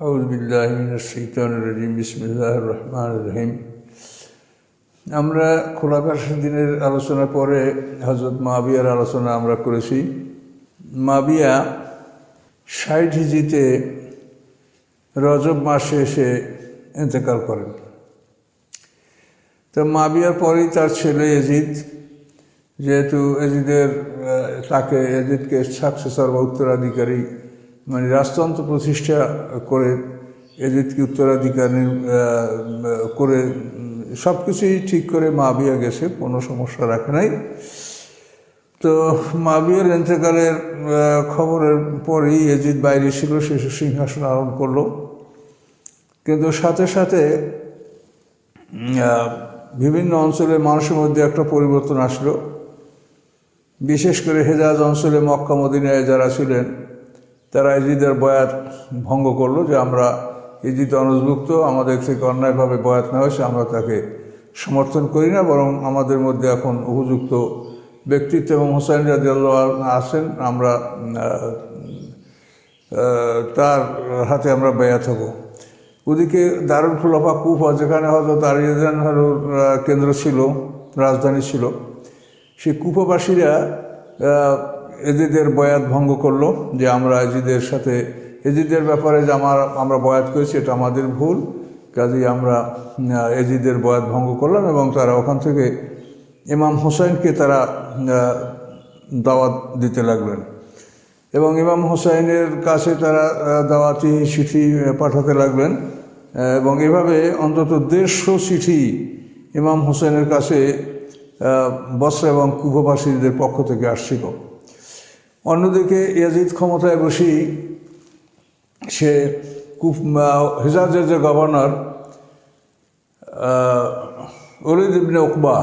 আউযুবিল্লাহি মিনাশ শাইতানির রাজিম। বিসমিল্লাহির রহমানির রহিম। আমরা খোলাফায়ে রাশিদিনের আলোচনা পরে হযরত মুআবিয়ার আলোচনা আমরা করেছি। মুআবিয়া ৬০ হিজরিতে রজব মাসে এসে ইন্তেকাল করেন। তো মুআবিয়ার পরেই তার ছেলে ইয়াজিদ, যেহেতু তাকে ইয়াজিদকে সাকসেসর বা উত্তরাধিকারী মানে রাজতন্ত্র প্রতিষ্ঠা করে ইয়াজিদকে উত্তরাধিকারী করে সব কিছুই ঠিক করে মুআবিয়া গেছে, কোনো সমস্যা রাখে নাই। তো মুআবিয়ার ইন্তেকালের খবরের পরেই ইয়াজিদ বাইরে ছিল, সে সিংহাসন আরোহণ করলো। কিন্তু সাথে সাথে বিভিন্ন অঞ্চলের মানুষের মধ্যে একটা পরিবর্তন আসলো। বিশেষ করে হেজাজ অঞ্চলে মক্কা মদিনায় যারা ছিলেন তারা ইয়াজিদের বয়াত ভঙ্গ করলো, যে আমরা ইয়াজিদ অনজভুক্ত, আমাদের থেকে অন্যায়ভাবে বয়াত নেওয়া হয়েছে, আমরা তাকে সমর্থন করি না, বরং আমাদের মধ্যে এখন উপযুক্ত ব্যক্তিত্ব এবং হুসাইন রাদিয়াল্লাহু আনহু আছেন, আমরা তার হাতে আমরা বেয়াত হব। ওদিকে দারুল খুলাফা কুফা, যেখানে হযরত আলী রাদিয়াল্লাহু আনহুর কেন্দ্র ছিল, রাজধানী ছিল, সেই কুফাবাসীরা ইয়াজিদের বয়াত ভঙ্গ করলো, যে আমরা ইয়াজিদের সাথে ইয়াজিদের ব্যাপারে যে আমরা বয়াত করেছি এটা আমাদের ভুল, কাজেই আমরা ইয়াজিদের বয়াত ভঙ্গ করলাম। এবং তারা ওখান থেকে ইমাম হুসাইনকে তারা দাওয়াত দিতে লাগলেন এবং ইমাম হুসাইনের কাছে তারা দাওয়াতি চিঠি পাঠাতে লাগলেন। এবং এভাবে অন্তত 150 চিঠি ইমাম হুসাইনের কাছে বসরা এবং কুফাবাসীদের পক্ষ থেকে আসছিল। অন্যদিকে ইয়াজিদ ক্ষমতায় বসি সে হেজাজের যে গভর্নর ওলীদ ইবনে উকবা,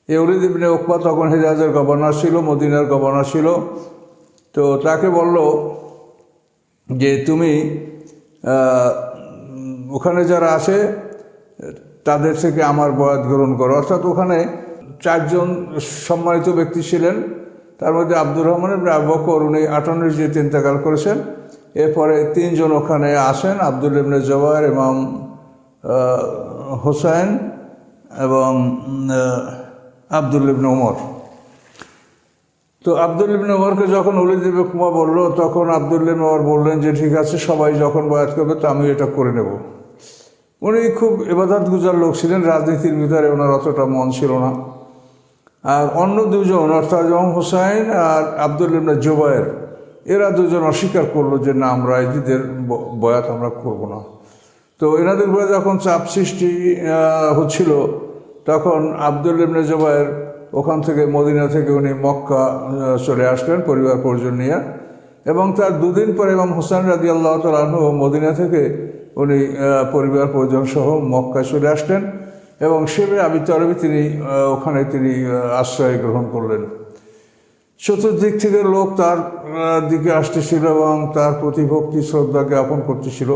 এই ওলীদ ইবনে উকবা তখন হেজাজের গভর্নর ছিল, মদিনার গভর্নর ছিল। তো তাকে বলল যে তুমি ওখানে যারা আছে তাদের থেকে আমার বয়াত গ্রহণ করো। অর্থাৎ ওখানে 4 জন সম্মানিত ব্যক্তি ছিলেন, তার মধ্যে আব্দুর রহমান ইবনে আবু বকর, উনি 58 হিজরিতে ইন্তেকাল করেছেন। এরপরে 3 জন ওখানে আসেন, আব্দুল্লাহ ইবনে জুবায়ের, ইমাম হুসাইন এবং আব্দুল্লাহ ইবনে ওমর। তো আব্দুল্লাহ ইবনে ওমরকে যখন ওলীদ ইবনে উকবা বলল, তখন আব্দুল্লাহ ইবনে ওমর বললেন যে ঠিক আছে, সবাই যখন বয়াত করবে তো আমি এটা করে নেব। উনি খুব ইবাদত গুজার লোক ছিলেন, রাজনীতির ভিতরে ওনার অতটা মন ছিল না। আর অন্য 2 জন অর্থাৎ ইমাম হুসাইন আর আব্দুল্লাহ ইবনে জুবায়ের, এরা 2 জন অস্বীকার করলো যে না, আমরা ইয়াজিদের বয়াত আমরা করব না। তো এনাদের উপরে যখন চাপ সৃষ্টি হচ্ছিল, তখন আব্দুল্লাহ ইবনে জুবায়ের ওখান থেকে মদিনা থেকে উনি মক্কা চলে আসলেন পরিবার পরিজন নিয়ে। এবং তার 2 দিন পরে ইমাম হুসাইন রাদিয়াল্লাহু তাআলা আনহু মদিনা থেকে উনি পরিবার পরিজন সহ মক্কায় চলে আসলেন এবং শিবে আবি তালেব ওখানে তিনি আশ্রয় গ্রহণ করলেন। চতুর্দিক থেকে লোক তার দিকে আসতেছিল এবং তার প্রতি ভক্তি শ্রদ্ধা জ্ঞাপন করতেছিল।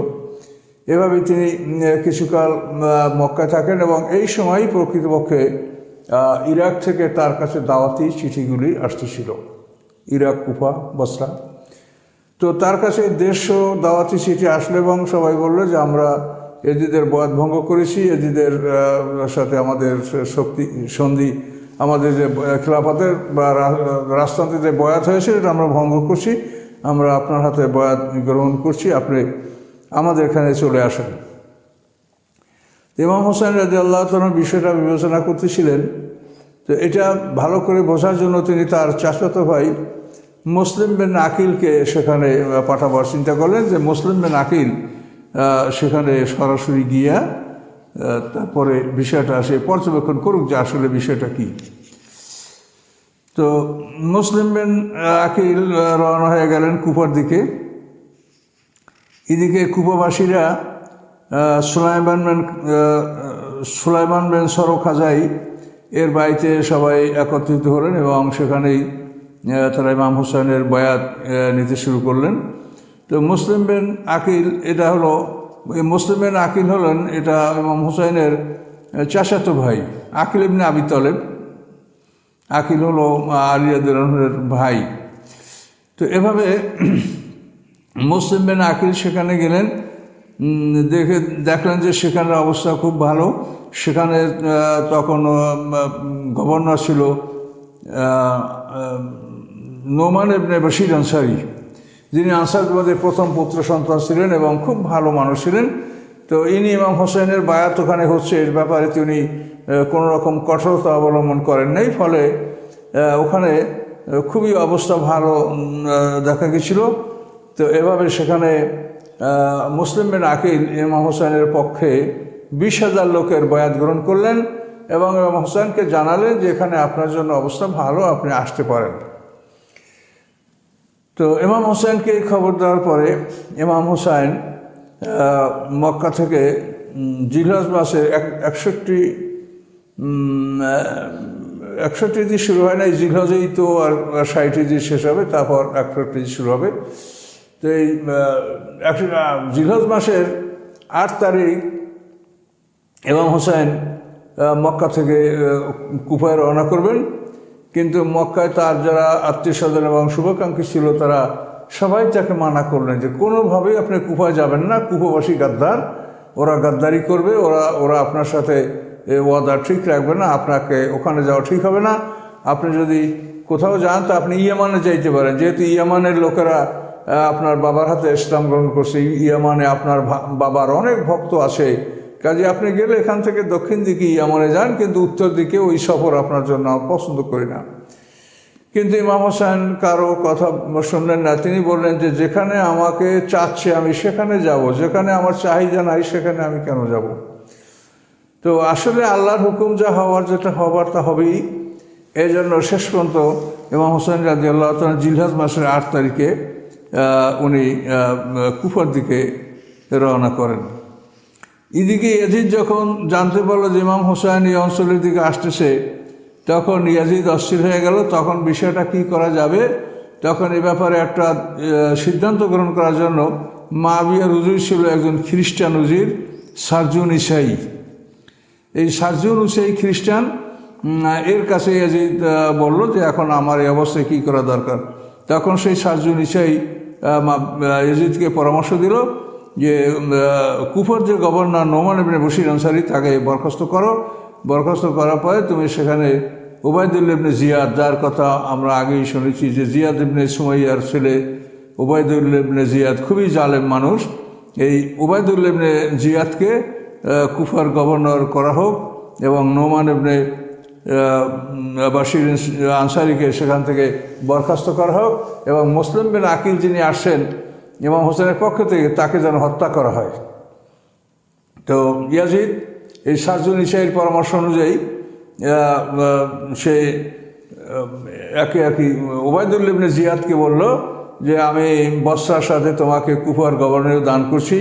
এভাবে তিনি কিছুকাল মক্কায় থাকেন এবং এই সময়ই প্রকৃতপক্ষে ইরাক থেকে তার কাছে দাওয়াতি চিঠিগুলি আসতেছিল, ইরাক, কুফা, বসরা। তো তার কাছে 150 দাওয়াতি চিঠি আসলো এবং সবাই বললো যে আমরা ইয়াজিদের বয়াত ভঙ্গ করেছি, ইয়াজিদের সাথে আমাদের সন্ধি, আমাদের যে খেলাফতের বা রাজতন্ত্রের যে বয়াত হয়েছে এটা আমরা ভঙ্গ করছি, আমরা আপনার হাতে বয়াত গ্রহণ করছি, আপনি আমাদের এখানে চলে আসেন। ইমাম হুসাইন রাদিয়াল্লাহু তাআলা বিষয়টা বিবেচনা করতেছিলেন। তো এটা ভালো করে বোঝার জন্য তিনি তার চাচাতো ভাই মুসলিম বিন আকিলকে সেখানে পাঠাবার চিন্তা করলেন, যে মুসলিম বিন আকিল সেখানে সরাসরি গিয়া তারপরে বিষয়টা সে পর্যবেক্ষণ করুক যে আসলে বিষয়টা কি। তো মুসলিম বিন আকিল রওনা হয়ে গেলেন কুফার দিকে। এদিকে কুফাবাসীরা সুলাইমান বিন সরখাজাই এর বাড়িতে সবাই একত্রিত হলেন এবং সেখানেই তারা ইমাম হুসাইনের বয়াত নিতে শুরু করলেন। তো মুসলিম বিন আকিল এটা হলো, মুসলিম বিন আকিল হলেন এটা ইমাম হুসাইনের চাচাতো ভাই, আকিল ইবনে আবি তালেব। আকিল হলো আলী রাদিয়াল্লাহু আনহুর ভাই। তো এভাবে মুসলিম বিন আকিল সেখানে গেলেন, দেখলেন যে সেখানের অবস্থা খুব ভালো। সেখানে তখন গভর্নর ছিল নোমান ইবনে বশির আনসারী, যিনি আনসারদের প্রথম পুত্র সন্তান ছিলেন এবং খুব ভালো মানুষ ছিলেন। তো ইনি ইমাম হোসেনের বায়াত ওখানে হচ্ছে, এর ব্যাপারে তিনি কোনো রকম কঠোরতা অবলম্বন করেন নাই। ফলে ওখানে খুবই অবস্থা ভালো দেখা গেছিল। তো এভাবে সেখানে মুসলিম বিন আকিল ইমাম হোসেনের পক্ষে 20,000 লোকের বয়াত গ্রহণ করলেন এবং ইমাম হোসেনকে জানালেন যে এখানে আপনার জন্য অবস্থা ভালো, আপনি আসতে পারেন। তো ইমাম হোসেনকে খবর দেওয়ার পরে ইমাম হোসেন মক্কা থেকে জিলহজ মাসে 61 শুরু হয় না, এই জিলহজেই তো আর 60 শেষ হবে, তারপর 61 শুরু হবে। তো এই জিলহজ মাসের 8 তারিখ ইমাম হোসেন মক্কা থেকে কুফায় রওনা করবেন। কিন্তু মক্কায় তার যারা আত্মীয় স্বজন এবং শুভাকাঙ্ক্ষী ছিল তারা সবাই তাকে মানা করলেন যে কোনোভাবেই আপনি কুফায় যাবেন না, কুফাবাসী গাদ্দার, ওরা গাদ্দারি করবে, ওরা আপনার সাথে ওয়াদা ঠিক রাখবে না, আপনাকে ওখানে যাওয়া ঠিক হবে না। আপনি যদি কোথাও যান তো আপনি ইয়ামানে যাইতে পারেন, যেহেতু ইয়ামানের লোকেরা আপনার বাবার হাতে ইসলাম গ্রহণ করছে, ইয়ামানে আপনার বাবার অনেক ভক্ত আছে, কাজে আপনি গেলে এখান থেকে দক্ষিণ দিকে ইয়ামানে যান, কিন্তু উত্তর দিকে ওই সফর আপনার জন্য পছন্দ করি না। কিন্তু ইমাম হোসেন কারো কথা শুনলেন না। তিনি বললেন যে যেখানে আমাকে চাচ্ছে আমি সেখানে যাব, যেখানে আমার চাহিদা নাই সেখানে আমি কেন যাব। তো আসলে আল্লাহর হুকুম যা হওয়ার, যেটা হবার তা হবেই। এই জন্য শেষ পর্যন্ত ইমাম হোসেন রাদিয়াল্লাহু তাআলা জিলহজ মাসের 8 তারিখে উনি কুফার দিকে রওনা করেন। এদিকে ইয়াজিদ যখন জানতে পারলো যে ইমাম হোসেন এই অঞ্চলের দিকে আসতেছে, তখন ইয়াজিদ অস্থির হয়ে গেল। তখন বিষয়টা কি করা যাবে, তখন এ ব্যাপারে একটা সিদ্ধান্ত গ্রহণ করার জন্য মুআবিয়ার উজির ছিল একজন খ্রিস্টান উজির, সারজুন ইসাই। এই সারজুন ইসাই খ্রিস্টান, এর কাছে ইয়াজিদ বলল যে এখন আমার এই অবস্থায় কী করা দরকার। তখন সেই সারজুন ইসাই ইয়াজিদকে পরামর্শ দিল যে কুফার যে গভর্নর নোমান ইবনে বশির আনসারী, তাকে বরখাস্ত করো। বরখাস্ত করার পরে তুমি সেখানে উবাইদুল্লাহ ইবনে জিয়াদ, যার কথা আমরা আগেই শুনেছি যে জিয়াদ ইবনে সুমাইয়ার ছেলে উবাইদুল্লাহ ইবনে জিয়াদ খুবই জালেম মানুষ, এই উবাইদুল্লাহ ইবনে জিয়াদকে কুফার গভর্নর করা হোক এবং নোমান ইবনে বশির আনসারীকে সেখান থেকে বরখাস্ত করা হোক এবং মুসলিম বিন আকিল যিনি আসছেন ইমাম হোসেনের পক্ষ থেকে, তাকে যেন হত্যা করা হয়। তো ইয়াজিদ এই সারজুন ইসাইয়ের পরামর্শ অনুযায়ী সে একই উবাইদুল্লাহ ইবনে জিয়াদকে বলল যে আমি বসরার সাথে তোমাকে কুফার গভর্নর দান করছি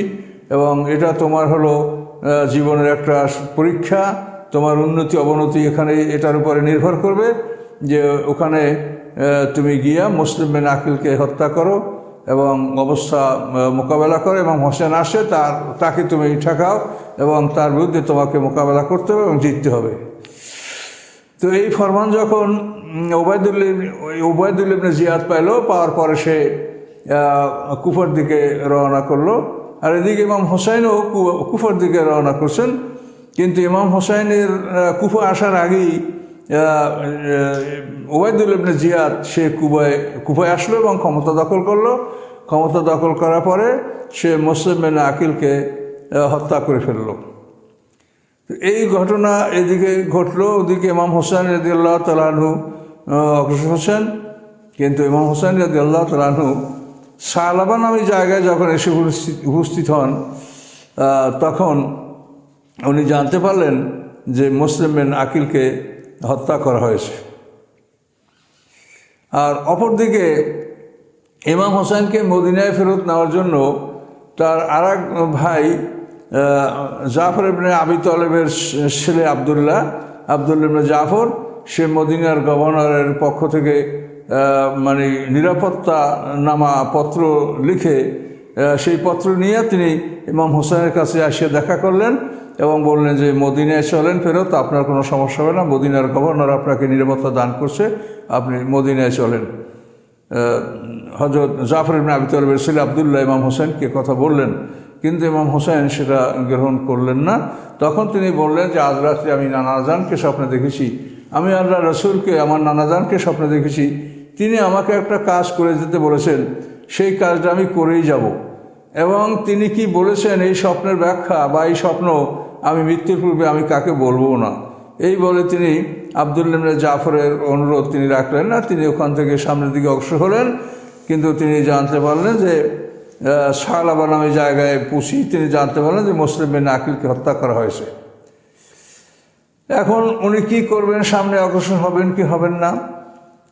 এবং এটা তোমার হলো জীবনের একটা পরীক্ষা, তোমার উন্নতি অবনতি এখানে এটার উপরে নির্ভর করবে যে ওখানে তুমি গিয়া মুসলিম বিন আকিলকে হত্যা করো এবং অবস্থা মোকাবেলা করো এবং হোসেন আসে তাকে তুমি ঠেকাও এবং তার বিরুদ্ধে তোমাকে মোকাবেলা করতে হবে এবং জিততে হবে। তো এই ফরমান যখন উবাইদুল্লাহ ইবনে জিয়াদ পাওয়ার পরে সে কুফার দিকে রওনা করলো। আর এদিকে ইমাম হোসেনও কুফার দিকে রওনা করছেন। কিন্তু ইমাম হোসেনের কুফা আসার আগেই উবাইদুল্লাহ ইবনে জিয়াদ সে কুফায় আসলো এবং ক্ষমতা দখল করলো। ক্ষমতা দখল করার পরে সে মুসলিম বিন আকিলকে হত্যা করে ফেলল। এই ঘটনা এদিকে ঘটলো, ওদিকে ইমাম হোসেন রাদিয়াল্লাহু তাআলা আনহু অগ্রসর হোসেন। কিন্তু ইমাম হোসেন রাদিয়াল্লাহু তাআলা আনহু সালাবা নামে জায়গায় যখন এসে উপস্থিত হন, তখন উনি জানতে পারলেন যে মুসলিম বিন আকিলকে হত্যা করা হয়েছে। আর অপরদিকে ইমাম হোসেনকে মদিনায় ফেরত নেওয়ার জন্য তার আরেক ভাই জাফর ইবনে আবি তালেবের ছেলে আবদুল্লাহ ইবনে জাফর, সে মদিনার গভর্নরের পক্ষ থেকে মানে নিরাপত্তা নামা পত্র লিখে সেই পত্র নিয়ে তিনি ইমাম হোসেনের কাছে এসে দেখা করলেন এবং বললেন যে মদিনায় চলেন ফেরত, আপনার কোনো সমস্যা হবে না, মদিনার গভর্নর আপনাকে নিরাপত্তা দান করছে, আপনি মদিনায় চলেন। হযরত জাফর ইবনে আবি তালিবের ছেলে আবদুল্লাহ ইমাম হোসেনকে কথা বললেন, কিন্তু ইমাম হোসেন সেটা গ্রহণ করলেন না। তখন তিনি বললেন যে আজ রাত্রে আমি নানাজানকে স্বপ্নে দেখেছি, আমি আল্লাহ রসুলকে আমার নানাজানকে স্বপ্নে দেখেছি, তিনি আমাকে একটা কাজ করে যেতে বলেছেন, সেই কাজটা আমি করেই যাব। এবং তিনি কি বলেছেন এই স্বপ্নের ব্যাখ্যা বা এই স্বপ্ন আমি মৃত্যুর পূর্বে আমি কাকে বলবো না। এই বলে তিনি আবদুল্লাহ ইবনে জাফরের অনুরোধ তিনি রাখলেন না, তিনি ওখান থেকে সামনের দিকে অগ্রসর হলেন। কিন্তু তিনি জানতে পারলেন যে সালাবা নামে জায়গায় পৌঁছি তিনি জানতে পারলেন যে মুসলিম বিন আকিলকে হত্যা করা হয়েছে। এখন উনি কি করবেন, সামনে অগ্রসর হবেন কি হবেন না।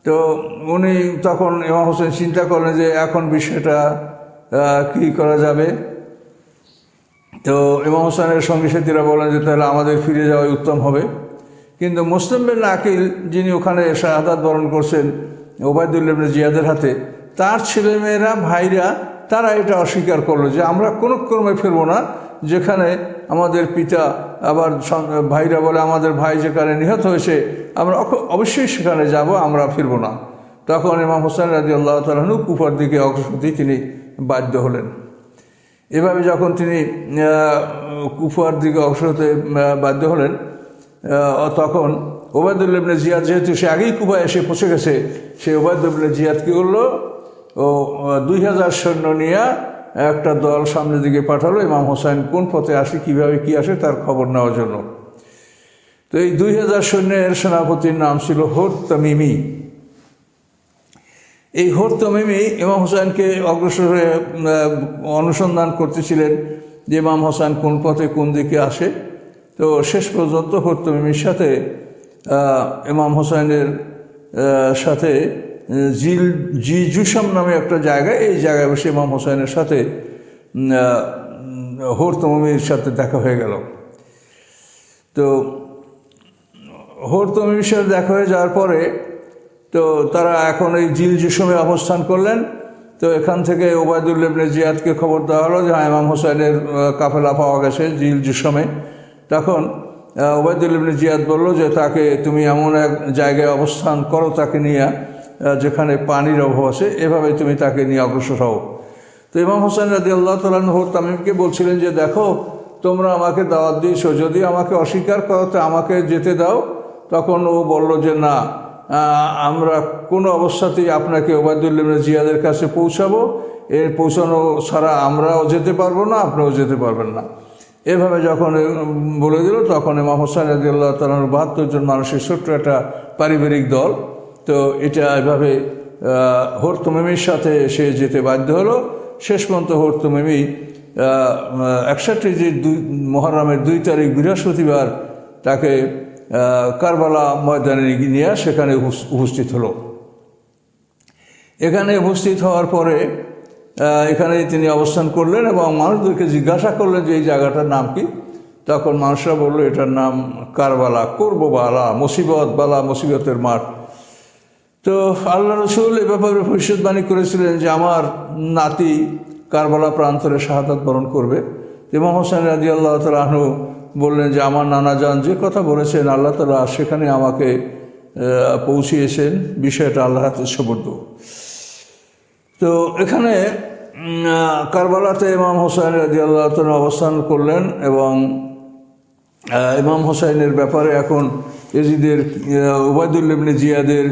তো উনি তখন ইমাম হোসেন চিন্তা করলেন যে এখন বিষয়টা কি করা যাবে। তো ইমাম হোসেনের সঙ্গী সাথীরা বলেন যে তাহলে আমাদের ফিরে যাওয়াই উত্তম হবে। কিন্তু মুসলিম বিন আকিল যিনি ওখানে শাহাদাত বরণ করছেন ওবায়দুল্লাহ ইবনে জিয়াদের হাতে, তার ছেলেমেয়েরা ভাইরা তারা এটা অস্বীকার করলো যে আমরা কোনো ক্রমে ফিরবো না, যেখানে আমাদের পিতা আবার ভাইরা বলে আমাদের ভাই যেখানে নিহত হয়েছে আমরা অবশ্যই সেখানে যাব, আমরা ফিরবো না। তখন ইমাম হোসেন রাদিয়াল্লাহু তাআলা আনহু কুফার দিকে অগ্রসর হতে তিনি বাধ্য হলেন। এভাবে যখন তিনি কুফার দিকে অগ্রসর হতে বাধ্য হলেন, তখন ওবায়দুল্লাহ ইবনে জিয়াদ যেহেতু সে আগেই কুফায় এসে পৌঁছে গেছে, সে ওবায়দুল্লাহ ইবনে জিয়াদ কী করলো, ও 2000 সৈন্য নিয়ে একটা দল সামনের দিকে পাঠালো ইমাম হোসেন কোন পথে আসে, কীভাবে কী আসে তার খবর নেওয়ার জন্য। তো এই 2000 সৈন্যের সেনাপতির নাম ছিল হোর তামিমি। এই হোর তামিমি ইমাম হোসেনকে অগ্রসর হয়ে অনুসন্ধান করতেছিলেন যে ইমাম হোসেন কোন পথে কোন দিকে আসে। তো শেষ পর্যন্ত হোর তামিমির সাথে ইমাম হোসেনের সাথে জুসাম নামে একটা জায়গায়, এই জায়গায় বসে ইমাম হোসেনের সাথে হোর তামিমির সাথে দেখা হয়ে গেল। তো হোর তামিমির সাথে দেখা হয়ে যাওয়ার পরে তো তারা এখন এই জুসামে অবস্থান করলেন। তো এখান থেকে ওবায়দুল্লাহ ইবনে জিয়াদকে খবর দেওয়া হলো যে ইমাম হোসেনের কাফেলা পাওয়া গেছে জুসামে। তখন ওবায়দুল্লাহ ইবনে জিয়াদ বলল যে তাকে তুমি এমন এক জায়গায় অবস্থান করো তাকে নিয়ে যেখানে পানির অভাব আছে, এভাবে তুমি তাকে নিয়ে অগ্রসর হও। তো ইমাম হোসেন রাদিয়াল্লাহু তাআলা আনহু তামিমকে বলছিলেন যে দেখো তোমরা আমাকে দাওয়াত দিয়েছো, যদি আমাকে অস্বীকার করো তো আমাকে যেতে দাও। তখন ও বলল যে না, আমরা কোনো অবস্থাতেই আপনাকে ওবায়দুল্লাহ ইবনে জিয়াদের কাছে পৌঁছাবো, এর পৌঁছানো ছাড়া আমরাও যেতে পারবো না, আপনিও যেতে পারবেন না। এভাবে যখন বলে দিল তখন ইমাম হোসেন রাদিয়াল্লাহু তাআলা 72 জন মানুষের ছোট্ট একটা পারিবারিক দল, তো এটা এভাবে হোর তামিমির সাথে সে যেতে বাধ্য হলো। শেষ পর্যন্ত হোর তামিমি 61 মুহররমের 2 তারিখ বৃহস্পতিবার তাকে কারবালা ময়দানে নিয়ে সেখানে উপস্থিত হলো। এখানে উপস্থিত হওয়ার পরে এখানে তিনি অবস্থান করলেন এবং মানুষদেরকে জিজ্ঞাসা করলেন যে এই জায়গাটার নাম কি। তখন মানুষরা বলল এটার নাম কারবালা, করববালা, মুসিবত বালা, মুসিবতের মাঠ। তো আল্লাহ রসুল এ ব্যাপারে ভবিষ্যৎবাণী করেছিলেন যে আমার নাতি কারবালা প্রান্তরে শাহাদাত বরণ করবে। ইমাম হোসেন রাদিয়াল্লাহু তাআলা আনহু বললেন যে আমার নানাজান যে কথা বলেছেন আল্লাহ তাআলা সেখানে আমাকে পৌঁছিয়েছেন, বিষয়টা আল্লাহর হাতে সুপর্দ। তো এখানে কারবালাতে ইমাম হোসেন রাদিয়াল্লাহু তাআলা অবস্থান করলেন এবং ইমাম হোসেনের ব্যাপারে এখন এজিদের ওবায়দুল্লাহ ইবনে জিয়াদের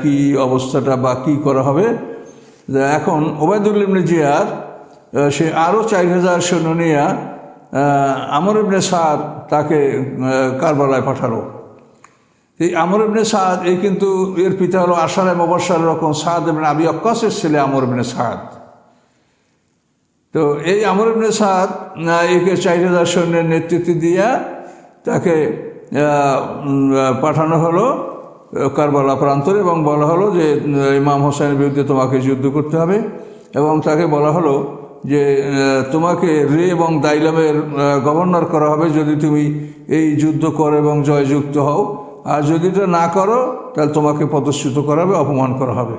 কি অবস্থাটা বা কী করা হবে। এখন ওবায়দুল্লাহ ইবনে জিয়াদ সে আরও 4000 সৈন্য নিয়ে আমর ইবনে সাদ তাকে কারবালায় পাঠালো। এই আমর ইবনে সাদ এই কিন্তু এর পিতা হলো আশারে মুবাশশার রকম সাদ ইবনে আবি ওয়াক্কাসের ছেলে আমর ইবনে সাদ। তো এই আমর ইবনে সাদ একে 4000 সৈন্যের নেতৃত্ব দিয়ে তাকে পাঠানো হলো কারবালা প্রান্তরে এবং বলা হলো যে ইমাম হোসেনের বিরুদ্ধে তোমাকে যুদ্ধ করতে হবে। এবং তাকে বলা হলো যে তোমাকে রে এবং দাইলামের গভর্নর করা হবে যদি তুমি এই যুদ্ধ করো এবং জয়যুক্ত হও, আর যদি এটা না করো তাহলে তোমাকে পদচ্যুত করা হবে, অপমান করা হবে।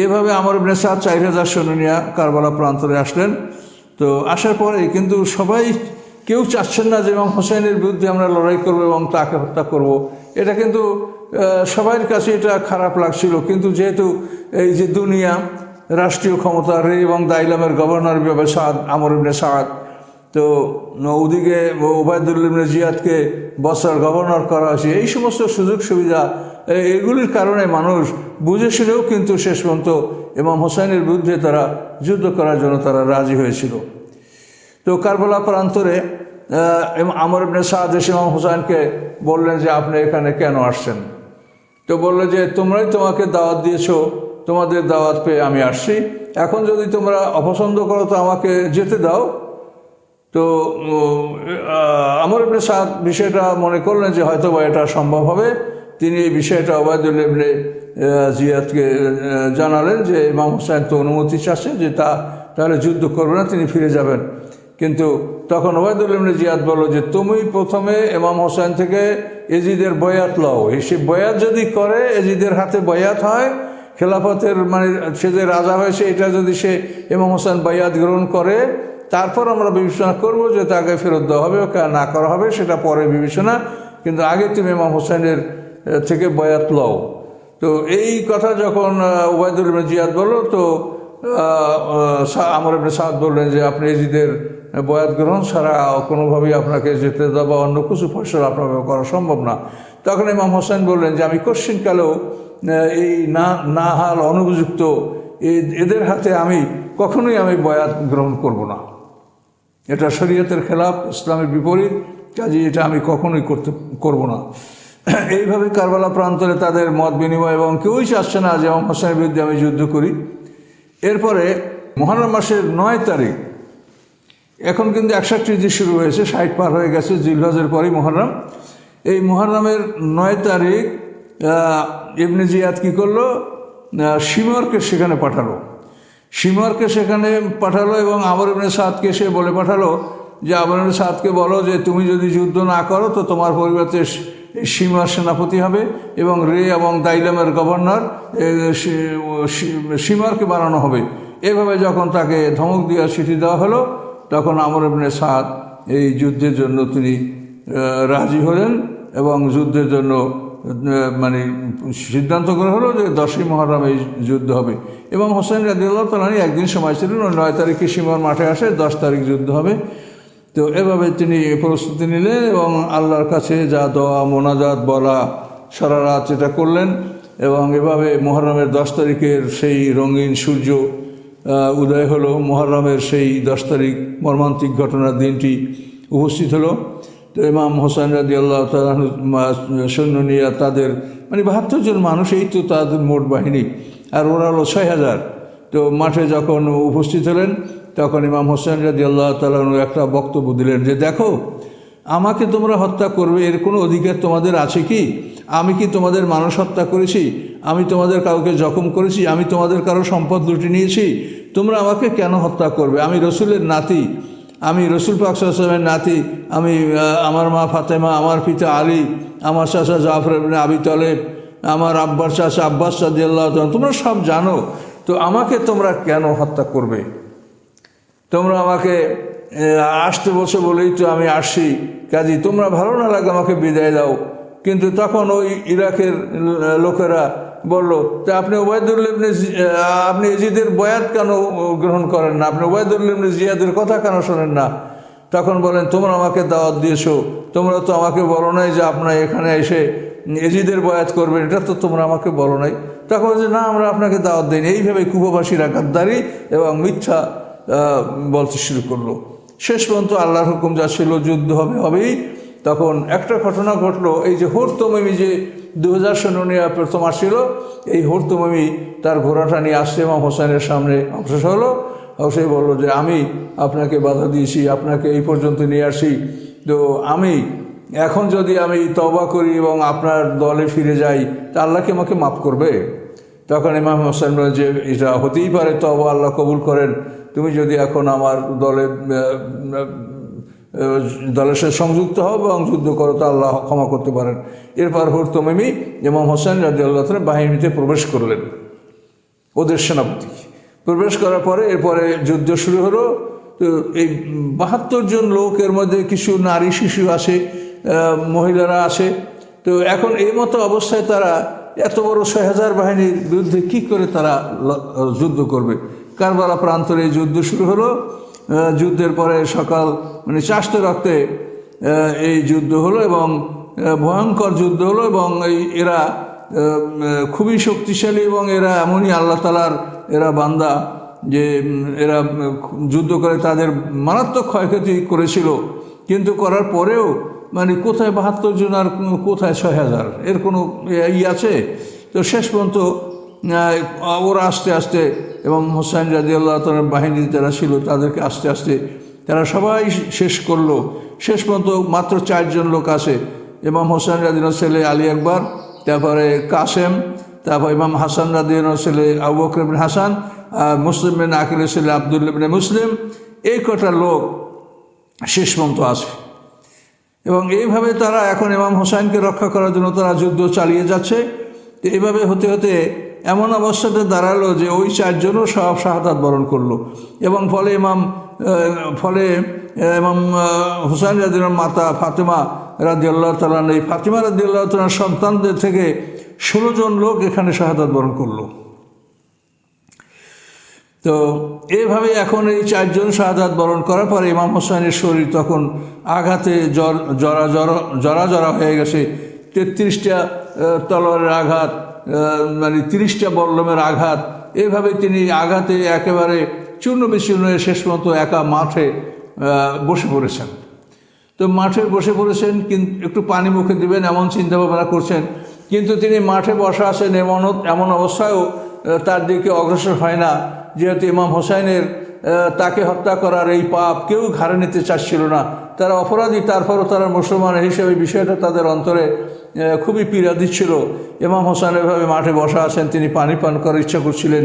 এভাবে আমর ইবনে সাদ 4000 সৈন্য নিয়ে কারবালা প্রান্তরে আসলেন। তো আসার পরে কিন্তু সবাই কেউ চাচ্ছেন না যে ইমাম হোসেনের বিরুদ্ধে আমরা লড়াই করবো এবং তাকে হত্যা করব। এটা কিন্তু সবার কাছে এটা খারাপ লাগছিল। কিন্তু যেহেতু এই যে দুনিয়া রাষ্ট্রীয় ক্ষমতা রে এবং দাইলামের গভর্নর হিসেবে সাদ আমর ইবনে সাদ, তো ওদিকে ওবায়দুল্লাহ ইবনে জিয়াদকে বসরার গভর্নর করা হয়েছে, এই সমস্ত সুযোগ সুবিধা এগুলির কারণে মানুষ বুঝে শুনেও কিন্তু শেষ পর্যন্ত ইমাম হোসেনের বিরুদ্ধে তারা যুদ্ধ করার জন্য তারা রাজি হয়েছিল। তো কারবালা প্রান্তরে আমর ইবনে সাদ এসে ইমাম হোসেনকে বললেন যে আপনি এখানে কেন আসছেন? তো বললো যে তোমরাই তোমাকে দাওয়াত দিয়েছো, তোমাদের দাওয়াত পেয়ে আমি আসছি, এখন যদি তোমরা অপছন্দ করো তো আমাকে যেতে দাও। তো আমর ইবনে সাদ বিষয়টা মনে করলেন যে হয়তো বা এটা সম্ভব হবে। তিনি এই বিষয়টা ওবায়দুল্লাহ ইবনে জিয়াদকে জানালেন যে ইমাম হোসেন তো অনুমতি চাচ্ছে যে তাহলে যুদ্ধ করবে না, তিনি ফিরে যাবেন। কিন্তু তখন ওবায়দুল্লাহ ইবনে জিয়াদ বলল যে তুমি প্রথমে ইমাম হোসেন থেকে এজিদের বয়াত লও, সে বয়াত যদি করে, এজিদের হাতে বয়াত হয়, খেলাফতের মানে সে যে রাজা হয়েছে এটা যদি সে ইমাম হোসেন বয়াত গ্রহণ করে, তারপর আমরা বিবেচনা করব যে তাকে ফেরত দেওয়া হবে না করা হবে, সেটা পরে বিবেচনা, কিন্তু আগে তুমি ইমাম হোসেনের থেকে বয়াত লও। তো এই কথা যখন ওবায়দুল্লাহ ইবনে জিয়াদ বলল, তো আমর ইবনে সাদ বললেন যে আপনি এজিদের বয়াত গ্রহণ ছাড়া কোনোভাবেই আপনাকে যেতে দেওয়া বা অন্য কিছু ফয়সালা আপনার করা সম্ভব না। তখন ইমাম হোসেন বললেন যে আমি কোশ্চিনকালেও এই না হাল অনুপযুক্ত এদের হাতে আমি কখনোই বয়াত গ্রহণ করব না, এটা শরীয়তের খেলাফ, ইসলামের বিপরীত, কাজে এটা আমি কখনোই করব না। এইভাবে কারবালা প্রান্তরে তাদের মত বিনিময়, এবং কেউই চাচ্ছে না যে ইমাম হোসেনের বিরুদ্ধে আমি যুদ্ধ করি। এরপরে মুহররম মাসের 9 তারিখ, এখন কিন্তু 61 দিন শুরু হয়েছে, 60 পার হয়ে গেছে, জিলহজের পরেই মুহররম। এই মুহররমের 9 তারিখ ইবনে জিয়াদ কী করলো, শিমরকে সেখানে পাঠালো। শিমরকে সেখানে পাঠালো এবং আমর ইবনে সাদকে সে বলে পাঠালো যে আমর ইবনে সাদকে বলো যে তুমি যদি যুদ্ধ না করো তো তোমার পরিবর্তে শিমর সেনাপতি হবে এবং রে এবং দাইলামের গভর্নর শিমরকে বানানো হবে। এভাবে যখন তাকে ধমক দেওয়া চিঠি দেওয়া হলো, তখন আমর ইবনে সাদ এই যুদ্ধের জন্য তিনি রাজি হলেন এবং যুদ্ধের জন্য মানে সিদ্ধান্ত করা হলো যে 10ই মুহররম এই যুদ্ধ হবে। এবং হোসেন রাদিয়াল্লাহু তাআলা একদিন সময় ছিলেন, 9 তারিখে শিমর মাঠে আসে, 10 তারিখ যুদ্ধ হবে। তো এভাবে তিনি প্রস্তুতি নিলেন এবং আল্লাহর কাছে যা দোয়া মোনাজাত বলা সারা রাত এটা করলেন। এবং এভাবে মুহররমের 10 তারিখের সেই রঙিন সূর্য উদয় হলো। মুহররমের সেই 10 তারিখ মর্মান্তিক ঘটনার দিনটি উপস্থিত হলো। তো ইমাম হোসেন রাদিয়াল্লাহু তাআলা সৈন্য নিয়ে তাদের মানে 72 জন মানুষ, এই তো তাদের মোট বাহিনী, আর ওরা হলো 6000। তো মাঠে যখন উপস্থিত হলেন, তখন ইমাম হোসেন রাদিয়াল্লাহু তাআলা একটা বক্তব্য দিলেন যে দেখো, আমাকে তোমরা হত্যা করবে এর কোনো অধিকার তোমাদের আছে কি? আমি কি তোমাদের মানুষ হত্যা করেছি? আমি তোমাদের কাউকে জখম করেছি? আমি তোমাদের কারো সম্পদ লুটে নিয়েছি? তোমরা আমাকে কেন হত্যা করবে? আমি রসুলের নাতি, আমি রসুল পাক সাল্লাল্লাহু আলাইহি ওয়াসাল্লামের নাতি, আমি আমার মা ফাতেমা, আমার পিতা আলী, আমার চাচা জাফর ইবনে আবি তালেব, আমার আব্বার চাচা আব্বাস রাদিয়াল্লাহু তাআলা, তোমরা সব জানো, তো আমাকে তোমরা কেন হত্যা করবে? তোমরা আমাকে আসতে বসে বলেই তো আমি আসছি, কাজী তোমরা ভালো না লাগে আমাকে বিদায় দাও। কিন্তু তখন ওই ইরাকের লোকেরা বলল যে আপনি ওবায়দুল্লাহ ইবনে আপনি এজিদের বয়াত কেন গ্রহণ করেন না? আপনি ওবায়দুল্লাহ ইবনে জিয়াদের কথা কেন শোনেন না? তখন বলেন তোমরা আমাকে দাওয়াত দিয়েছো, তোমরা তো আমাকে বলো নাই যে আপনারা এখানে এসে এজিদের বয়াত করবেন, এটা তো তোমরা আমাকে বলো নাই। তখন যে না, আমরা আপনাকে দাওয়াত দিইনি। এইভাবে কুফাবাসীরা গাদ্দারি এবং মিথ্যা বলতে শুরু করলো। শেষ পর্যন্ত আল্লাহর হুকুম যা ছিল, যুদ্ধ হবেই। তখন একটা ঘটনা ঘটলো, এই যে হুরতুমিমি যে 2000 সৈন্য নিয়ে প্রথম আসছিল, এই হুরতুমিমি তার ঘোড়াটা নিয়ে আসছে ইমাম হোসেনের সামনে অগ্রসর হলো। সে বললো যে আমি আপনাকে বাধা দিয়েছি, আপনাকে এই পর্যন্ত নিয়ে আসি, তো আমি এখন যদি আমি তওবা করি এবং আপনার দলে ফিরে যাই, তা আল্লাহ কি আমাকে মাফ করবে? তখন ইমাম হোসেন বলে যে এটা হতেই পারে, তওবা আল্লাহ কবুল করেন, তুমি যদি এখন আমার দলের সাথে সংযুক্ত হও এবং যুদ্ধ করো, তো আল্লাহ ক্ষমা করতে পারেন। এরপর হুরতুমিমি ইমাম হোসেন রাদিয়াল্লাহু তাআলা বাহিনীতে প্রবেশ করলেন, ওদের সেনাপতি। প্রবেশ করার পরে এরপরে যুদ্ধ শুরু হলো। তো এই 72 জন লোকের মধ্যে কিছু নারী শিশু আসে, মহিলারা আসে। তো এখন এই মতো অবস্থায় তারা এত বড় ৬,০০০ বাহিনীর বিরুদ্ধে কী করে তারা যুদ্ধ করবে? কারবালা প্রান্তরে এই যুদ্ধ শুরু হলো। যুদ্ধের পরে সকাল মানে চাষতে রক্তে এই যুদ্ধ হলো এবং ভয়ঙ্কর যুদ্ধ হলো এবং এরা খুবই শক্তিশালী এবং এরা এমনই আল্লাহ তাআলার এরা বান্দা যে এরা যুদ্ধ করে তাদের মারাত্মক ক্ষয়ক্ষতি করেছিল, কিন্তু করার পরেও মানে কোথায় ৭২ জন আর কোথায় ৬,০০০, এর কোনো আছে? তো শেষ পর্যন্ত ওরা আস্তে আস্তে এবং হোসাইন রাদিয়াল্লাহু তাআলার বাহিনী যারা ছিল তাদেরকে আস্তে আস্তে তারা সবাই শেষ করলো। শেষ পর্যন্ত মাত্র 4 জন লোক আসে, ইমাম হোসেন রাদিয়াল্লাহু ছেলে আলী আকবর, তারপরে কাসেম, তারপর ইমাম হাসান রাদিয়াল্লাহু ছেলে আবু বকর ইবনে হাসান, আর মুসলিম বিন আকিলের ছেলে আব্দুল্লাহ ইবনে মুসলিম। এই কটা লোক শেষ পর্যন্ত আসে এবং এইভাবে তারা এখন ইমাম হোসাইনকে রক্ষা করার জন্য তারা যুদ্ধ চালিয়ে যাচ্ছে। তো এইভাবে হতে হতে এমন অবস্থাতে দাঁড়ালো যে ওই 4 জনও সব শাহাদাত বরণ করলো এবং ফলে ইমাম হুসাইন রাদিয়াল্লাহু মাতা ফাতেমা রাদিয়াল্লাহু তাআলা, এই ফাতেমা রাদিয়াল্লাহু তাআলার সন্তানদের থেকে 16 জন লোক এখানে শাহাদাত বরণ করলো। তো এইভাবে এখন এই 4 জন শাহাদাত বরণ করার পরে ইমাম হোসাইনের শরীর তখন আঘাতে জরা হয়ে গেছে। 33টা তলোয়ারের আঘাত, মানে 30টা বল্লমের আঘাত, এইভাবে তিনি আঘাতে একেবারে চূর্ণ বিচূর্ণ হয়ে শেষ মতো একা মাঠে বসে পড়েছেন। তো মাঠে বসে পড়েছেন, কিন্তু একটু পানি মুখে দিবেন এমন চিন্তা ভাবনা করছেন, কিন্তু তিনি মাঠে বসা আছেন এমন অবস্থায়ও তার দিকে অগ্রসর হয় না, যেহেতু ইমাম হোসাইনের তাকে হত্যা করার এই পাপ কেউ ঘাড়ে নিতে চাচ্ছিল না। তারা অপরাধী, তারপরও তারা মুসলমান হিসেবে বিষয়টা তাদের অন্তরে খুবই পীড়া দিচ্ছিল। ইমাম হোসেন এভাবে মাঠে বসা আছেন, তিনি পানি পান করার ইচ্ছা করছিলেন।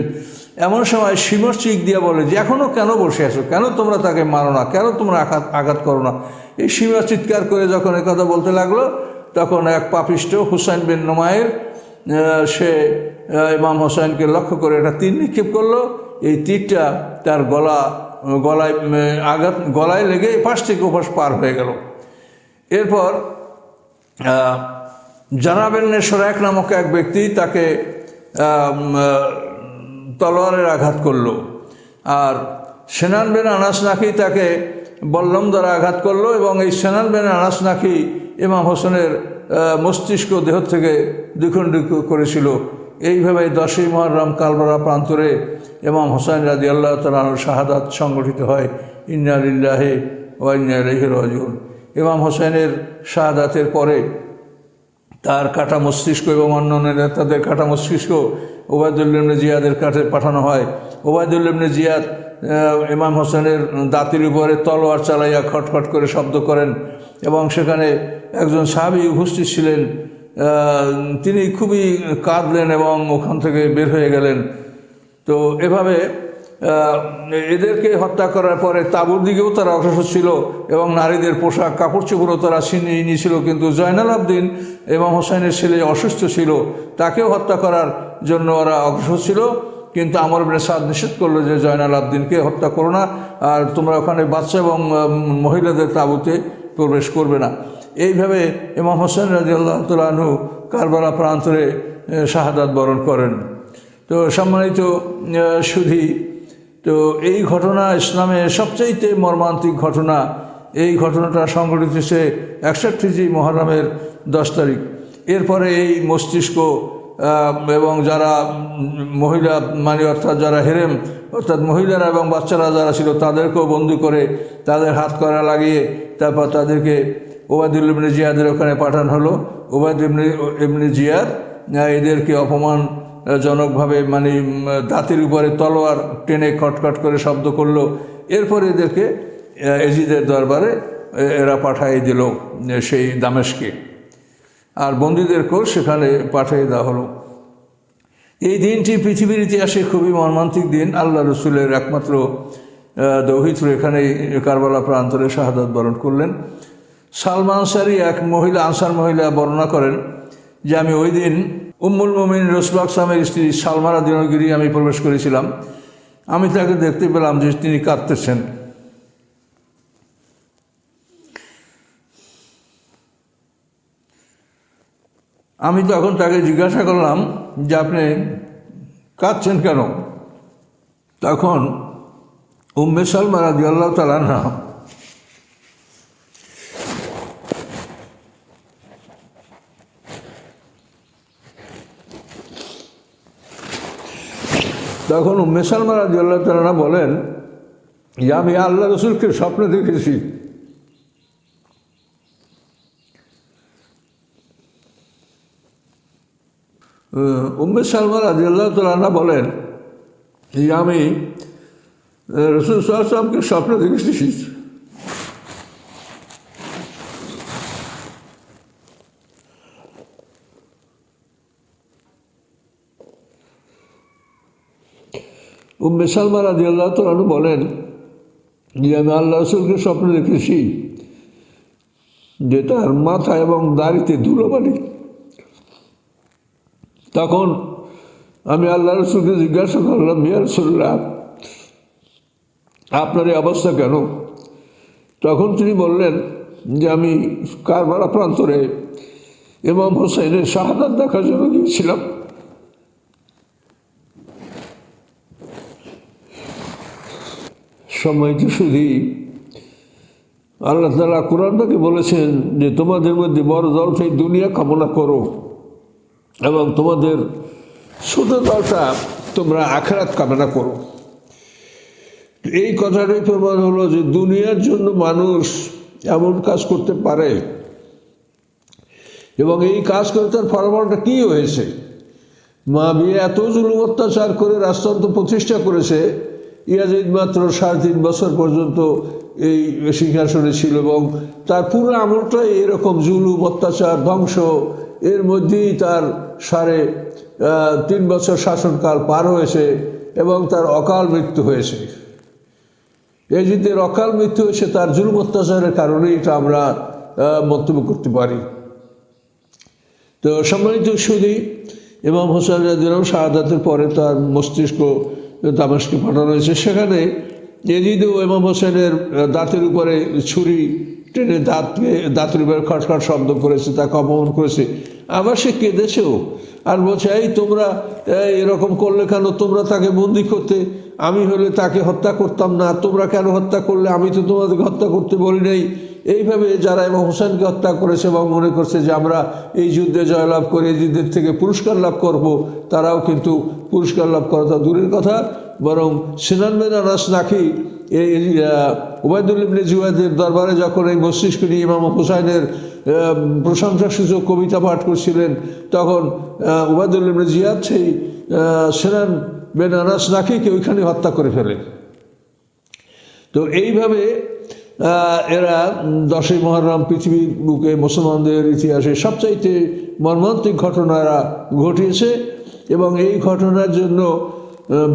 এমন সময় শিমর চিক দিয়ে বলে যে এখনও কেন বসে আছো, কেন তোমরা তাকে মারো না, কেন তোমরা আঘাত করো না? এই শিমর চিৎকার করে যখন কথা বলতে লাগলো, তখন এক পাপিষ্ট হুসাইন বিন নুমাইর সে ইমাম হোসেনকে লক্ষ্য করে একটা তীর নিক্ষেপ করলো। এই তীরটা তার গলায় লেগে এপাশ থেকে ওপাশ পার হয়ে গেল। এরপর জানাবেন শরাইক নামক এক ব্যক্তি তাকে তলোয়ারের আঘাত করলো, আর সেনান বিন আনাস নাকি তাকে বল্লম দ্বারা আঘাত করলো এবং এই সেনান বিন আনাস নাকি ইমাম হোসেনের মস্তিষ্ক দেহ থেকে দ্বিখণ্ড করেছিল। এইভাবে 10ই মুহররম কারবালা প্রান্তরে ইমাম হোসেন রাদিয়াল্লাহু তাআলা আনহুর শাহাদাত সংগঠিত হয়। ইন্না লিল্লাহি ওয়া ইন্না ইলাইহি রাজিউন। ইমাম হোসেনের শাহাদাতের পরে তার কাটা মস্তিষ্ক এবং অন্যান্য নেতাদের কাটা মস্তিষ্ক ওবায়দুল্লাহ ইবনে জিয়াদের কাছে পাঠানো হয়। ওবায়দুল্লাহ ইবনে জিয়াদ ইমাম হোসেনের দাঁতের উপরে তলোয়ার চালাইয়া খটখট করে শব্দ করেন এবং সেখানে একজন সাহাবী উপস্থিত ছিলেন, তিনি খুবই কাঁদলেন এবং ওখান থেকে বের হয়ে গেলেন। তো এভাবে এদেরকে হত্যা করার পরে তাঁবুর দিকেও তারা অগ্রসর ছিল এবং নারীদের পোশাক কাপড় চোপড়ও তারা ছিনিয়ে নিয়েছিল, কিন্তু জয়নাল আবদিন ইমাম হোসেনের ছেলে অসুস্থ ছিল, তাকেও হত্যা করার জন্য ওরা অগ্রসর ছিল। কিন্তু আমর ইবনে সাদ নিষেধ করলো যে জয়নাল আবদিনকে হত্যা করো না, আর তোমরা ওখানে বাচ্চা এবং মহিলাদের তাঁবুতে প্রবেশ করবে না। এইভাবে ইমাম হোসেন রাদিয়াল্লাহু তাআলা আনহু কারবালা প্রান্তরে শাহাদাত বরণ করেন। তো সম্মানিত সুধী, তো এই ঘটনা ইসলামের সবচাইতে মর্মান্তিক ঘটনা। এই ঘটনাটা সংঘটিত হয়েছে 61 মুহররমের 10 তারিখ। এরপরে এই মস্তিষ্ক এবং যারা মহিলা মানে অর্থাৎ যারা হেরেম অর্থাৎ মহিলারা এবং বাচ্চারা যারা ছিল তাদেরকেও বন্দি করে তাদের হাত করা লাগিয়ে তারপর তাদেরকে ওবায়দুল্লাহ ইবনে জিয়াদের ওখানে পাঠানো হলো। ওবায়দুল্লাহ ইবনে জিয়াদ এদেরকে অপমানজনকভাবে মানে দাঁতের উপরে তলোয়ার টেনে খটখট করে শব্দ করলো। এরপরে এদেরকে এজিদের দরবারে এরা পাঠিয়ে দিল সেই দামেস্কে, আর বন্দীদেরকেও সেখানে পাঠিয়ে দেওয়া হলো। এই দিনটি পৃথিবীর ইতিহাসে খুবই মর্মান্তিক দিন। আল্লাহ রসুলের একমাত্র দৌহিত্র এখানে কারবালা প্রান্তরে শাহাদাত বরণ করলেন। সালমা আনসারী এক মহিলা, আনসার মহিলা বর্ণনা করেন যে আমি ওই দিন উম্মুল মুমিনিন রাসূলুল্লাহ সাল্লাল্লাহু আলাইহি ওয়াসাল্লামের স্ত্রী সালমা রাদিয়াল্লাহু আনহা আমি প্রবেশ করেছিলাম। আমি তাকে দেখতে পেলাম যে তিনি কাঁদতেছেন। আমি তখন তাকে জিজ্ঞাসা করলাম যে আপনি কাঁদছেন কেন? তখন উম্মে সালমা রাদিয়াল্লাহু তাআলা আনহা বলেন যে আমি আল্লাহ রসুলকে স্বপ্নে দেখেছি। উম্মে সালমা রাদিয়াল্লাহু তাআলা আনহা বলেন যে আমি রাসূল সাল্লাল্লাহু আলাইহি ওয়াসাল্লামকে স্বপ্নে দেখেছি। উম্মে সালমা রাদিয়াল্লাহু তাআলা আনহা বলেন যে আমি আল্লাহ রসুলকে স্বপ্নে দেখেছি যে তার মাথা এবং দাড়িতে ধুলোবালি। তখন আমি আল্লাহ রসুলকে জিজ্ঞাসা করলাম, ইয়া রাসূলুল্লাহ, আপনার এই অবস্থা কেন? তখন তিনি বললেন যে আমি কারবালা প্রান্তরে ইমাম হোসেনের শাহাদাত দেখার জন্য গিয়েছিলাম। সম্মানিত শুধু আল্লাহ তাআলা কোরআন থেকে বলেছেন যে তোমাদের মধ্যে বড় দল সেই দুনিয়া কামনা করো এবং তোমাদের ছোট দলটা তোমরা আখিরাত কামনা করো। এই কথাটাই প্রমাণ হলো যে দুনিয়ার জন্য মানুষ এমন কাজ করতে পারে এবং এই কাজ করে তার ফলাফলটা কী হয়েছে। মুআবিয়া এত জুলুম অত্যাচার করে রাষ্ট্রতন্ত্র প্রতিষ্ঠা করেছে, ইয়াজিদ মাত্র 3.5 বছর পর্যন্ত এই সিংহাসনে ছিল এবং তার পুরো আমলটাই এরকম জুলুম অত্যাচার ধ্বংস, এর মধ্যেই তার 3.5 বছর শাসনকাল পার হয়েছে এবং তার অকাল মৃত্যু হয়েছে। ইয়াজিদের অকাল মৃত্যু হয়েছে তার জুলুম অত্যাচারের কারণেই এটা আমরা মন্তব্য করতে পারি। তো সম্মানিত সুধী, ইমাম হোসেন রাদিয়াল্লাহু শাহাদাতের পরে তার মস্তিষ্ক দামেস্কে পাঠানো হয়েছে। সেখানে ইয়াজিদ ও ইমাম হোসেনের দাঁতের উপরে ছুরি টেনে দাঁতের উপরে খটখট শব্দ করেছে, তাকে অপমান করেছে। আবার সে কেঁদেছেও আর বলছে, এই তোমরা এরকম করলে কেন? তোমরা তাকে বন্দি করতে, আমি হলে তাকে হত্যা করতাম না, তোমরা কেন হত্যা করলে? আমি তো তোমাদেরকে হত্যা করতে বলি নাই। এইভাবে যারা ইমাম হোসেনকে হত্যা করেছে এবং মনে করছে যে আমরা এই যুদ্ধে জয়লাভ করে এই যুদ্ধের থেকে পুরস্কার লাভ করব, তারাও কিন্তু পুরস্কার লাভ করা দূরের কথা, বরং সিনান বিন আনাস নাকি এই উবাইদুল্লাহ ইবনে জুয়াদের দরবারে যখন এই মস্তিষ্ক নিয়ে ইমাম হুসাইনের প্রশংসাসূচক কবিতা পাঠ করছিলেন, তখন উবাইদুল্লাহ ইবনে জিয়াদ সেই সিনান বিন আনাস নাকিকে ওইখানে হত্যা করে ফেলে। তো এইভাবে এরা 10ই মুহররম পৃথিবীর বুকে মুসলমানদের ইতিহাসে সবচাইতে মর্মান্তিক ঘটনা ঘটিয়েছে এবং এই ঘটনার জন্য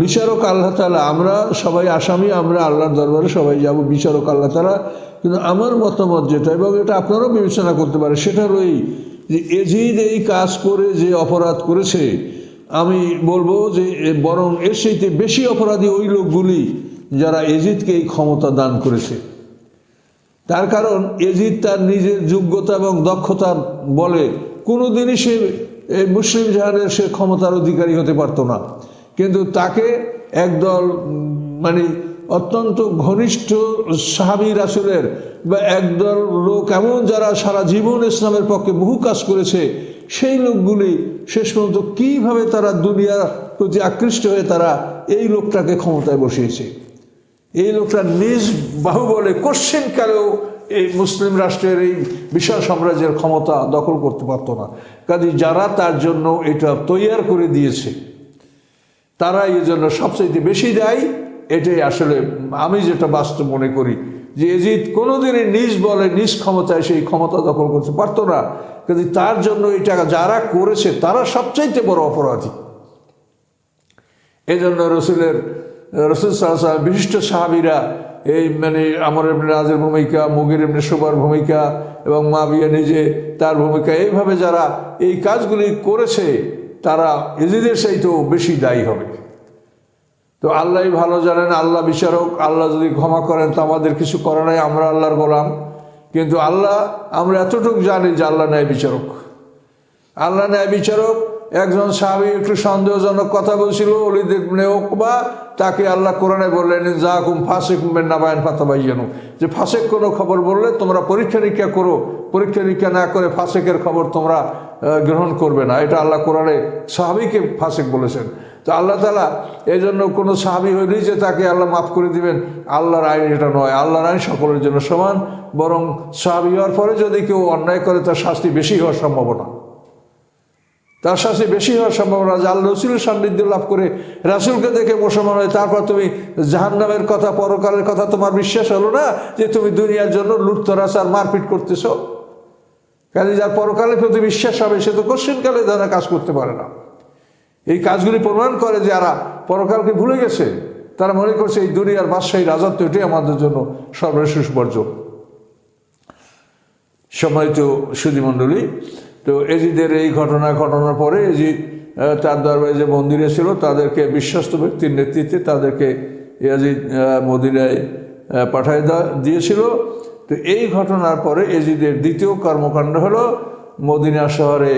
বিচারক আল্লাহ তাআলা। আমরা সবাই আসামি, আমরা আল্লাহর দরবারে সবাই যাব, বিচারক আল্লাহ তাআলা। কিন্তু আমার মতামত যেটা, এবং এটা আপনারাও বিবেচনা করতে পারে, সেটা হলো এই যে ইয়াজিদ এই কাজ করে যে অপরাধ করেছে, আমি বলবো যে বরং এর চাইতে বেশি অপরাধী ওই লোকগুলি যারা ইয়াজিদকে এই ক্ষমতা দান করেছে। তার কারণ ইয়াজিদ তার নিজের যোগ্যতা এবং দক্ষতার বলে কোনো দিনই সে মুসলিম জাহানের সে ক্ষমতার অধিকারী হতে পারত না, কিন্তু তাকে একদল অত্যন্ত ঘনিষ্ঠ সাহাবী রাসূলের বা একদল লোক এমন যারা সারা জীবন ইসলামের পক্ষে বহু কাজ করেছে, সেই লোকগুলি শেষ পর্যন্ত কীভাবে তারা দুনিয়ার প্রতি আকৃষ্ট হয়ে তারা এই লোকটাকে ক্ষমতায় বসিয়েছে। এই লোকটা নিজ বাহুবলে কোশ্চেনকালেও এই মুসলিম রাষ্ট্রের এই বিশাল সাম্রাজ্যের ক্ষমতা দখল করতে পারত না। কাজে যারা তার জন্য এটা তৈয়ার করে দিয়েছে তারা এই জন্য সবচেয়ে বেশি দায়ী। এটাই আসলে আমি যেটা বাস্তব মনে করি যে ইয়াজিদ কোনোদিনই নিজ বলে নিজ ক্ষমতায় সেই ক্ষমতা দখল করতে পারতো না। কাজে তার জন্য এটা যারা করেছে তারা সবচাইতে বড় অপরাধী। এই জন্য রাসূল সাল্লাল্লাহু আলাইহি ওয়াসাল্লাম বিশিষ্ট সাহাবীরা এই আমর ইবনে রাজের ভূমিকা, মুগির ইবনে শুবার ভূমিকা এবং মুআবিয়া নিজে তার ভূমিকা, এইভাবে যারা এই কাজগুলি করেছে তারা ইয়াজিদের চাইতেও বেশি দায়ী হবে। তো আল্লাহই ভালো জানেন, আল্লাহ বিচারক। আল্লাহ যদি ক্ষমা করেন তো আমাদের কিছু করা নাই, আমরা আল্লাহর গোলাম। কিন্তু আমরা এতটুকু জানি যে আল্লাহ ন্যায় বিচারক। আল্লাহ ন্যায় বিচারক। একজন সাহাবী একটু সন্দেহজনক কথা বলছিল, ওলিদ ইবনে উকবা, তাকে আল্লাহ কোরআনে বললেন জাকুম ফাসিকুম বিনাবাইন ফাতাবাইয়ানু, যে ফাসেক কোনো খবর বললে তোমরা পরীক্ষা নিরীক্ষা করো, পরীক্ষা নিরীক্ষা না করে ফাসেকের খবর তোমরা গ্রহণ করবে না। এটা আল্লাহ কোরআনে সাহাবীকে ফাসেক বলেছেন। তো আল্লাহ তাআলা এই জন্য কোনো সাহাবী হইলেই যে তাকে আল্লাহ মাফ করে দিবেন, আল্লাহর আইন এটা নয়। আল্লাহর আইন সকলের জন্য সমান, বরং সাহাবী হওয়ার পরে যদি কেউ অন্যায় করে তার শাস্তি বেশি হওয়ার সম্ভাবনা, তার শাস্তি বেশি হওয়ার সম্ভাবনা। যে আল্লাহ রসুলের সান্নিধ্য লাভ করে রাসূলকে দেখে মুসলমান হয়, তারপর তুমি জাহান্নামের কথা, পরকালের কথা তোমার বিশ্বাস হলো না, যে তুমি দুনিয়ার জন্য লুটতরাজ আর মারপিট করতেছো। কাজে যার পরকালের প্রতি বিশ্বাস হবে সে তো কোশ্চেনকালে ধরনের কাজ করতে পারে না। এই কাজগুলি প্রমাণ করে যে যারা পরকালকে ভুলে গেছে, তারা মনে করছে এই দুনিয়ার বাদশাহী রাজত্ব এটাই আমাদের জন্য সর্বশেষ বর্জ্য। সম্মানিত সুধীমণ্ডলী, তো এজিদের এই ঘটনার পরে এজিদ তার দরবারে যে মন্দিরে ছিল তাদেরকে বিশ্বস্ত ব্যক্তির নেতৃত্বে তাদেরকে এজিদ মদিনায় পাঠায় দিয়েছিল। তো এই ঘটনার পরে এজিদের দ্বিতীয় কর্মকাণ্ড হলো মদিনা শহরে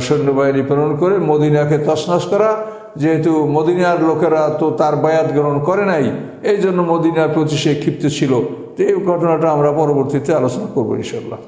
সৈন্যবাহিনী প্রেরণ করে মদিনাকে তছনছ করা। যেহেতু মদিনার লোকেরা তো তার বায়াত গ্রহণ করে নাই, এই জন্য মদিনার প্রতি সে ক্ষিপ্ত ছিল। তো এই ঘটনাটা আমরা পরবর্তীতে আলোচনা করবো ইনশাআল্লাহ।